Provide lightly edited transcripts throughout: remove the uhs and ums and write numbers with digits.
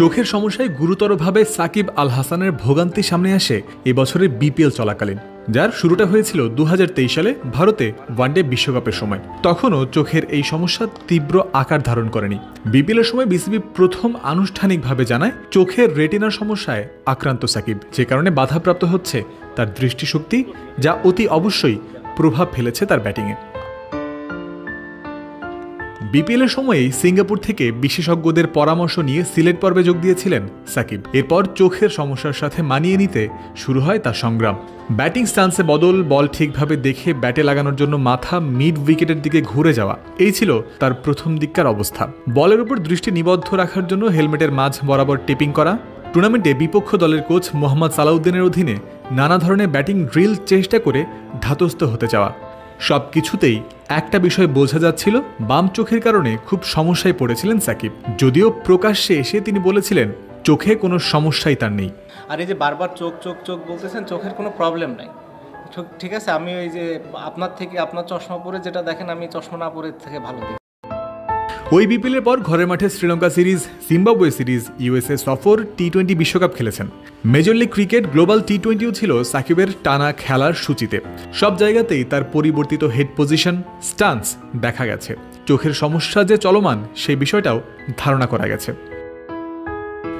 চোখের সমস্যায় গুরুতরভাবে সাকিব আল হাসানের ভোগান্তি সামনে আসে এবছরের বিপিএল চলাকালীন, যার শুরুটা হয়েছিল 2023 সালে ভারতে ওয়ানডে বিশ্বকাপের সময়। তখনও চোখের এই সমস্যা তীব্র আকার ধারণ করেনি। বিপিএলের সময় বিসিবি প্রথম আনুষ্ঠানিকভাবে জানায় চোখের রেটিনার সমস্যায় আক্রান্ত সাকিব, যে কারণে বাধাপ্রাপ্ত হচ্ছে তার দৃষ্টিশক্তি, যা অতি অবশ্যই প্রভাব ফেলেছে তার ব্যাটিংয়ে। বিপিএলের সময়েই সিঙ্গাপুর থেকে বিশেষজ্ঞদের পরামর্শ নিয়ে সিলেট পর্বে যোগ দিয়েছিলেন সাকিব। এরপর চোখের সমস্যার সাথে মানিয়ে নিতে শুরু হয় তার সংগ্রাম। ব্যাটিং স্টান্সে বদল, বল ঠিকভাবে দেখে ব্যাটে লাগানোর জন্য মাথা মিড উইকেটের দিকে ঘুরে যাওয়া, এই ছিল তার প্রথম দিককার অবস্থা। বলের উপর দৃষ্টি নিবদ্ধ রাখার জন্য হেলমেটের মাঝ বরাবর টিপিং করা, টুর্নামেন্টে বিপক্ষ দলের কোচ মোহাম্মদ সালাউদ্দিনের অধীনে নানা ধরনের ব্যাটিং ড্রিল চেষ্টা করে ধাতস্থ হতে যাওয়া, সব কিছুতেই একটা বিষয় বোঝা যাচ্ছিল, বাম চোখের কারণে খুব সমস্যায় পড়েছিলেন সাকিব। যদিও প্রকাশ্যে এসে তিনি বলেছিলেন চোখে কোনো সমস্যাই তার নেই। আর এই যে বারবার চোখ চোখ চোখ বলতেছেন, চোখের কোনো প্রবলেম নাই, ঠিক আছে। আমি ওই যে আপনার চশমা পরে যেটা দেখেন, আমি চশমা না পরে থেকে ভালো দেখি। ওই বিপিএলের পর ঘরের মাঠে Sri Lanka series, Zimbabwe series, USA সফর, টি-20 বিশ্বকাপ খেলেছেন। মেজর লিগ ক্রিকেট, গ্লোবাল টি-20ও ছিল সাকিবের টানা খেলার সূচিতে। সব জায়গাতেই তার পরিবর্তিত হেড পজিশন, স্টান্স দেখা গেছে। চোখের সমস্যা যে চলমান সেই বিষয়টাও ধারণা করা গেছে।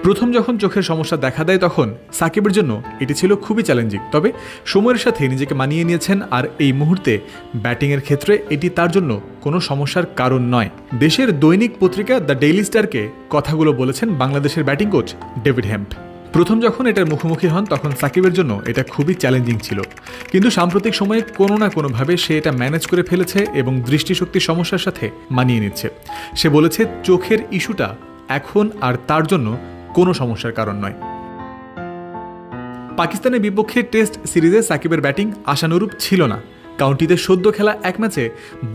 প্রথম যখন চোখের সমস্যা দেখা দেয় তখন সাকিবের জন্য এটি ছিল খুবই চ্যালেঞ্জিং, তবে সময়ের সাথে নিজেকে মানিয়ে নিয়েছেন। আর এই মুহূর্তে ব্যাটিংয়ের ক্ষেত্রে এটি তার জন্য কোনো সমস্যার কারণ নয়। দেশের দৈনিক পত্রিকা দ্য ডেইলি স্টারকে কথাগুলো বলেছেন বাংলাদেশের ব্যাটিং কোচ ডেভিড হেম্প। প্রথম যখন এটার মুখোমুখি হন তখন সাকিবের জন্য এটা খুবই চ্যালেঞ্জিং ছিল, কিন্তু সাম্প্রতিক সময়ে কোনো না কোনোভাবে সে এটা ম্যানেজ করে ফেলেছে এবং দৃষ্টিশক্তির সমস্যার সাথে মানিয়ে নিচ্ছে। সে বলেছে চোখের ইস্যুটা এখন আর তার জন্য কোনো সমস্যার কারণ নয়। পাকিস্তানের বিপক্ষে টেস্ট সিরিজে সাকিবের ব্যাটিং আশানুরূপ ছিল না। কাউন্টিতে সদ্য খেলা এক ম্যাচে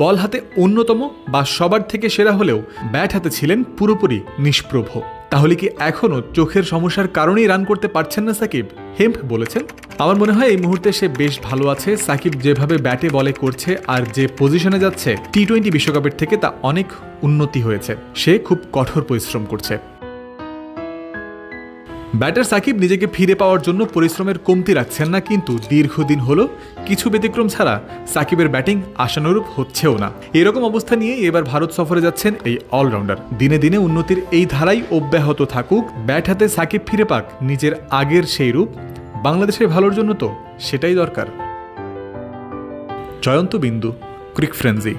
বল হাতে অন্যতম বা সবার থেকে সেরা হলেও ব্যাট হাতে ছিলেন পুরোপুরি নিষ্প্রভ। তাহলে কি এখনও চোখের সমস্যার কারণেই রান করতে পারছেন না সাকিব? হেম্প বলেছেন, আমার মনে হয় এই মুহূর্তে সে বেশ ভালো আছে। সাকিব যেভাবে ব্যাটে বলে করছে আর যে পজিশনে যাচ্ছে টি-20 বিশ্বকাপের থেকে তা অনেক উন্নতি হয়েছে। সে খুব কঠোর পরিশ্রম করছে। ব্যাটার সাকিব নিজেকে ফিরে পাওয়ার জন্য পরিশ্রমের কমতি রাখছেন না, কিন্তু দীর্ঘদিন হলো কিছু ব্যতিক্রম ছাড়া সাকিবের ব্যাটিং আশানুরূপ হচ্ছেও না। এরকম অবস্থা নিয়ে এবার ভারত সফরে যাচ্ছেন এই অলরাউন্ডার। দিনে দিনে উন্নতির এই ধারাই অব্যাহত থাকুক, ব্যাট হাতে সাকিব ফিরে পাক নিজের আগের সেই রূপ। বাংলাদেশের ভালোর জন্য তো সেটাই দরকার। জয়ন্ত বিন্দু, ক্রিক ফ্রেন্সি।